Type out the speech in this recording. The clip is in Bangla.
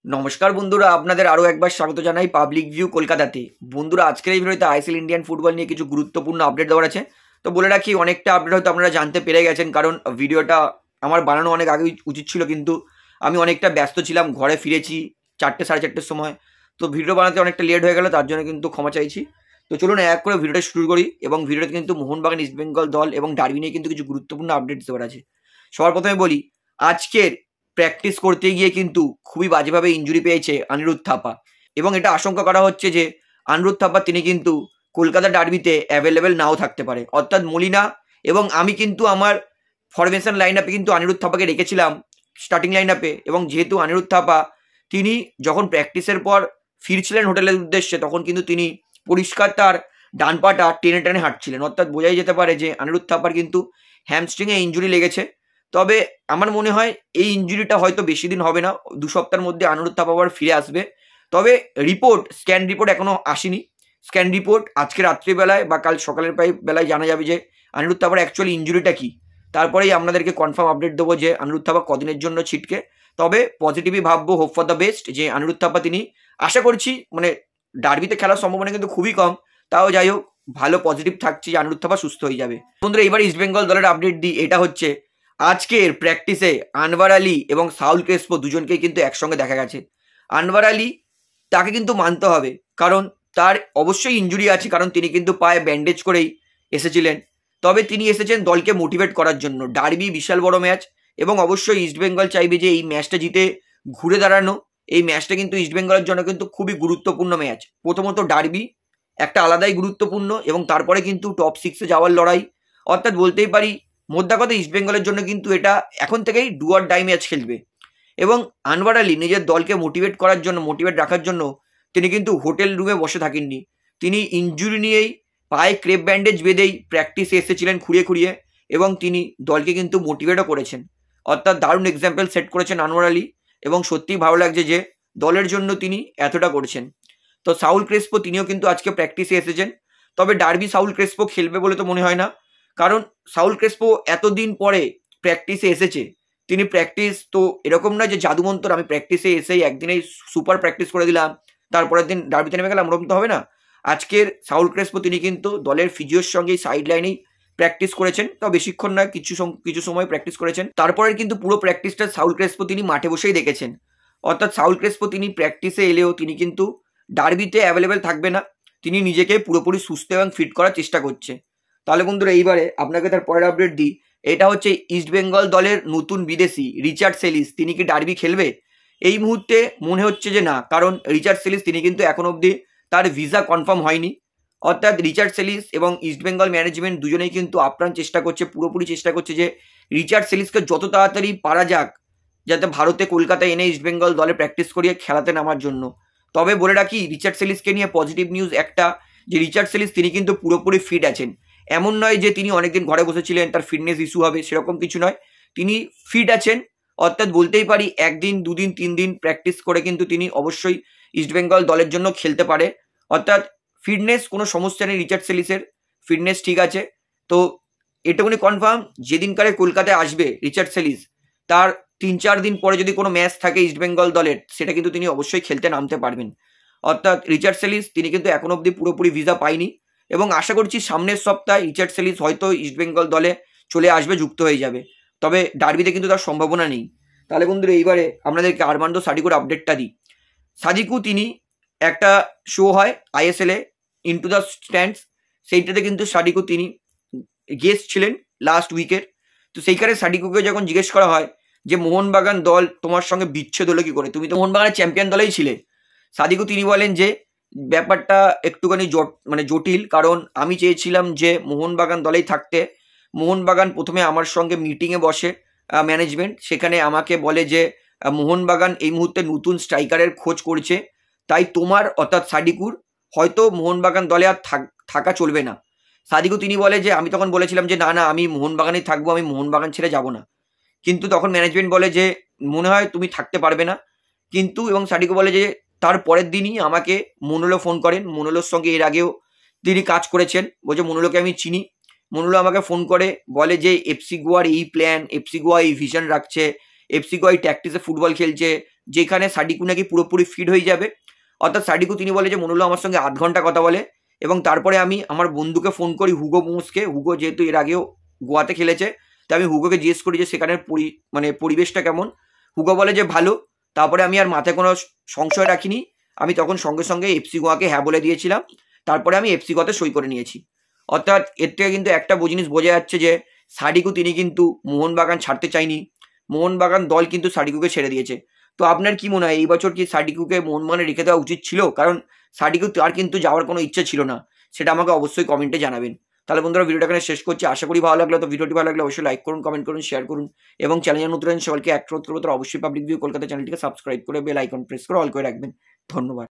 নমস্কার বন্ধুরা, আপনাদের আরও একবার স্বাগত জানাই পাবলিক ভিউ কলকাতাতে। বন্ধুরা, আজকের এই ভিডিওতে আইএসএল ইন্ডিয়ান ফুটবল নিয়ে কিছু গুরুত্বপূর্ণ আপডেট দেওয়ার আছে। তো বলে রাখি, অনেকটা আপডেট হয়তো আপনারা জানতে পেরে গেছেন, কারণ ভিডিওটা আমার বানানো অনেক আগে উচিত ছিল, কিন্তু আমি অনেকটা ব্যস্ত ছিলাম। ঘরে ফিরেছি 4টে সাড়ে 4টের সময়, তো ভিডিও বানাতে অনেকটা লেট হয়ে গেল, তার জন্য কিন্তু ক্ষমা চাইছি। তো চলুন এক করে ভিডিওটা শুরু করি। এবং ভিডিওতে কিন্তু মোহনবাগান, ইস্টবেঙ্গল দল এবং ডার্বি নিয়ে কিন্তু কিছু গুরুত্বপূর্ণ আপডেট দেওয়ার আছে। সবার প্রথমে বলি, আজকের প্র্যাকটিস করতে গিয়ে কিন্তু খুবই বাজেভাবে ইনজুরি পেয়েছে অনিরুদ্ধ থাপা, এবং এটা আশঙ্কা করা হচ্ছে যে অনিরুদ্ধ থাপা তিনি কিন্তু কলকাতা ডার্বিতে অ্যাভেলেবেল নাও থাকতে পারে। অর্থাৎ মলিনা এবং আমি কিন্তু আমার ফরমেশন লাইন আপে কিন্তু অনিরুদ্ধ থাপাকে রেখেছিলাম স্টার্টিং লাইন আপে, এবং যেহেতু অনিরুদ্ধ থাপা তিনি যখন প্র্যাকটিসের পর ফিরছিলেন হোটেলের উদ্দেশ্যে, তখন কিন্তু তিনি পরিষ্কার তার ডান পাটা টেনে টেনে হাঁটছিলেন। অর্থাৎ বোঝাই যেতে পারে যে অনিরুদ্ধ থাপার কিন্তু হ্যামস্ট্রিংয়ে ইনজুরি লেগেছে। তবে আমার মনে হয় এই ইনজুরিটা হয়তো বেশি দিন হবে না, 2 সপ্তাহের মধ্যে অনিরুদ্ধ থাপা আবার ফিরে আসবে। তবে স্ক্যান রিপোর্ট এখনও আসেনি। স্ক্যান রিপোর্ট আজকে রাত্রিবেলায় বা কাল সকালের বেলায় জানা যাবে যে অনিরুদ্ধ থাপার অ্যাকচুয়ালি ইনজুরিটা কী। তারপরেই আপনাদেরকে কনফার্ম আপডেট দেবো যে অনিরুদ্ধ থাপা কদিনের জন্য ছিটকে। তবে পজিটিভই ভাববো, হোপ ফর দ্য বেস্ট, যে অনিরুদ্ধ থাপা তিনি আশা করছি, মানে ডার্বিতে খেলার সম্ভাবনা কিন্তু খুবই কম, তাও যাই হোক ভালো পজিটিভ থাকছি যে অনিরুদ্ধ থাপা সুস্থ হয়ে যাবে। বন্ধুরা, এবার ইস্টবেঙ্গল দলের আপডেট দিই। এটা হচ্ছে আজকের প্র্যাকটিসে আনভার আলী এবং সাউল ক্রেসপো দুজনকেই কিন্তু একসঙ্গে দেখা গেছে। আনভার আলী, তাকে কিন্তু মানতে হবে, কারণ তার অবশ্যই ইনজুরি আছে, কারণ তিনি কিন্তু পায়ে ব্যান্ডেজ করেই এসেছিলেন। তবে তিনি এসেছেন দলকে মোটিভেট করার জন্য। ডার্বি বিশাল বড় ম্যাচ, এবং অবশ্যই ইস্টবেঙ্গল চাইবে যে এই ম্যাচটা জিতে ঘুরে দাঁড়ানো। এই ম্যাচটা কিন্তু ইস্টবেঙ্গলের জন্য কিন্তু খুবই গুরুত্বপূর্ণ ম্যাচ। প্রথমত ডার্বি একটা আলাদাই গুরুত্বপূর্ণ, এবং তারপরে কিন্তু টপ 6-এ যাওয়ার লড়াই। অর্থাৎ বলতেই পারি, মোদ্দা কথা ইস্টবেঙ্গলের জন্য কিন্তু এটা এখন থেকেই ডু অর ডাই ম্যাচ খেলবে। এবং আনভার আলী নিজের দলকে মোটিভেট করার জন্য, মোটিভেট রাখার জন্য তিনি কিন্তু হোটেল রুমে বসে থাকেননি। তিনি ইনজুরি নিয়েই পায়ে ক্রেপ ব্যান্ডেজ বেঁধেই প্র্যাকটিসে এসেছিলেন খুঁড়িয়ে খুঁড়িয়ে, এবং তিনি দলকে কিন্তু মোটিভেটও করেছেন। অর্থাৎ দারুণ এক্সাম্পল সেট করেছেন আনভার আলী, এবং সত্যিই ভালো লাগছে যে দলের জন্য তিনি এতটা করছেন। তো সাউল ক্রেসপো তিনিও কিন্তু আজকে প্র্যাকটিসে এসেছেন। তবে ডার্বি সাউল ক্রেসপো খেলবে বলে তো মনে হয় না, কারণ সাউল ক্রেসপো এতদিন পরে প্র্যাকটিসে এসেছে। তিনি প্র্যাকটিস তো এরকম না যে জাদুমন্তর আমি প্র্যাকটিসে এসেই একদিনেই সুপার প্র্যাকটিস করে দিলাম, তারপরের দিন ডার্বিতে নেমে গেলাম, ওরকম তো হবে না। আজকের সাউল ক্রেসপো তিনি কিন্তু দলের ফিজিওর সঙ্গেই সাইড লাইনেই প্র্যাকটিস করেছেন। তো বেশিক্ষণ নয়, কিছু সময় প্র্যাকটিস করেছেন। তারপরে কিন্তু পুরো প্র্যাকটিসটা সাউল ক্রেসপো তিনি মাঠে বসেই দেখেছেন। অর্থাৎ সাউল ক্রেসপো তিনি প্র্যাকটিসে এলেও তিনি কিন্তু ডার্বিতে অ্যাভেলেবেল থাকবে না। তিনি নিজেকে পুরোপুরি সুস্থ এবং ফিট করার চেষ্টা করছে। তাহলে বন্ধুরা, এইবারে আপনাকে তার পরের আপডেট দিই। এটা হচ্ছে ইস্টবেঙ্গল দলের নতুন বিদেশি রিচার্ড সেলিস, তিনি কি ডার্বি খেলবে? এই মুহূর্তে মনে হচ্ছে যে না, কারণ রিচার্ড সেলিস তিনি কিন্তু এখন অবধি তার ভিসা কনফার্ম হয়নি। অর্থাৎ রিচার্ড সেলিস এবং ইস্টবেঙ্গল ম্যানেজমেন্ট দুজনেই কিন্তু আপ্রাণ চেষ্টা করছে, পুরোপুরি চেষ্টা করছে যে রিচার্ড সেলিসকে যত তাড়াতাড়ি পারা যাক যাতে ভারতে কলকাতায় এনে ইস্টবেঙ্গল দলে প্র্যাকটিস করিয়ে খেলাতে নামার জন্য। তবে বলে রাখি, রিচার্ড সেলিসকে নিয়ে পজিটিভ নিউজ একটা, যে রিচার্ড সেলিস তিনি কিন্তু পুরোপুরি ফিট আছেন। এমন নয় যে তিনি অনেকদিন ঘরে বসেছিলেন, তার ফিটনেস ইস্যু হবে, সেরকম কিছু নয়। তিনি ফিট আছেন। অর্থাৎ বলতেই পারি 1 দিন 2 দিন 3 দিন প্র্যাকটিস করে কিন্তু তিনি অবশ্যই ইস্টবেঙ্গল দলের জন্য খেলতে পারে। অর্থাৎ ফিটনেস কোনো সমস্যা নেই, রিচার্ড সেলিসের ফিটনেস ঠিক আছে। তো এটুকুনি কনফার্ম, যেদিনকারে কলকাতায় আসবে রিচার্ড সেলিস, তার 3-4 দিন পরে যদি কোনো ম্যাচ থাকে ইস্টবেঙ্গল দলের, সেটা কিন্তু তিনি অবশ্যই খেলতে নামতে পারবেন। অর্থাৎ রিচার্ড সেলিস তিনি কিন্তু এখন অবধি পুরোপুরি ভিসা পায়নি, এবং আশা করছি সামনের সপ্তাহে রিচার্ড সেলিস হয়তো ইস্টবেঙ্গল দলে চলে আসবে, যুক্ত হয়ে যাবে। তবে ডার্বিতে কিন্তু তার সম্ভাবনা নেই। তাহলে বন্ধুরা, এইবারে আপনাদেরকে আরমান্ডো সাডিকুর আপডেটটা দিই। সাদিকু তিনি একটা শো হয় আইএসএলে, ইনটু দ্য স্ট্যান্ডস, সেইটাতে কিন্তু সাদিকু তিনি গেস্ট ছিলেন লাস্ট উইকের। তো সেইখানে সাদিকুকে যখন জিজ্ঞেস করা হয় যে মোহনবাগান দল তোমার সঙ্গে বিচ্ছেদ হলো কি করে, তুমি তো মোহনবাগানের চ্যাম্পিয়ন দলেই ছিলে, সাদিকু তিনি বলেন যে ব্যাপারটা একটুখানি জটিল, কারণ আমি চেয়েছিলাম যে মোহনবাগান দলেই থাকতে। মোহনবাগান প্রথমে আমার সঙ্গে মিটিংয়ে বসে ম্যানেজমেন্ট, সেখানে আমাকে বলে যে মোহনবাগান এই মুহূর্তে নতুন স্ট্রাইকারের খোঁজ করছে, তাই তোমার অর্থাৎ সাদিকুর হয়তো মোহনবাগান দলে আর থাকা চলবে না। সাদিকু তিনি বলে যে আমি তখন বলেছিলাম যে না না, আমি মোহনবাগানেই থাকবো, আমি মোহনবাগান ছেড়ে যাব না। কিন্তু তখন ম্যানেজমেন্ট বলে যে মনে হয় তুমি থাকতে পারবে না। কিন্তু এবং সাদিকু বলে যে তার পরের দিনই আমাকে মনোলো ফোন করেন। মনোলোর সঙ্গে এর আগেও তিনি কাজ করেছেন, বলছে মনোলোকে আমি চিনি। মনোলো আমাকে ফোন করে বলে যে এফসি গোয়ার এই প্ল্যান, এফসি গোয়া এই ভিশন রাখছে, এফসি গোয়া এই ট্যাকটিসে ফুটবল খেলছে, যেখানে সাডিকু নাকি পুরোপুরি ফিট হয়ে যাবে। অর্থাৎ সাডিকু তিনি বলে যে মনুল্লাহ আমার সঙ্গে 8 ঘন্টা কথা বলে এবং তারপরে আমি আমার বন্ধুকে ফোন করি হুগো বুমসকে। হুগো যেহেতু এর আগেও গোয়াতে খেলেছে, তাই আমি হুগোকে জিজ্ঞেস করি যে সেখানের পরিবেশটা কেমন। হুগো বলে যে ভালো। তারপরে আমি আর মাথায় কোনো সংশয় রাখিনি, আমি তখন সঙ্গে সঙ্গে এফসি গোয়াকে হ্যাঁ বলে দিয়েছিলাম। তারপরে আমি এফসি গোয়াতে সই করে নিয়েছি। অর্থাৎ এর থেকে কিন্তু একটা জিনিস বোঝা যাচ্ছে যে সাডিকু তিনি কিন্তু মোহনবাগান ছাড়তে চায়নি, মোহনবাগান দল কিন্তু সাডিকুকে ছেড়ে দিয়েছে। তো আপনার কি মনে হয় এই বছর কি সাডিকুকে মোহনবাগানে রেখে দেওয়া উচিত ছিল? কারণ সাডিকু তার কিন্তু যাওয়ার কোনো ইচ্ছে ছিল না, সেটা আমাকে অবশ্যই কমেন্টে জানাবেন। তাহলে বন্ধুরা ভিডিওটা এখানে শেষ করছি, আশা করি ভালো লাগলো। তো ভিডিওটি ভালো লাগলে অবশ্যই লাইক করুন, কমেন্ট করুন, শেয়ার করুন এবং চ্যানেলের নতুন সকলকে এক অবশ্যই পাবলিক ভিউ কলকাতা চ্যানেলটিকে সাবস্ক্রাইব করে বেল আইকন প্রেস করে অল করে রাখবেন। ধন্যবাদ।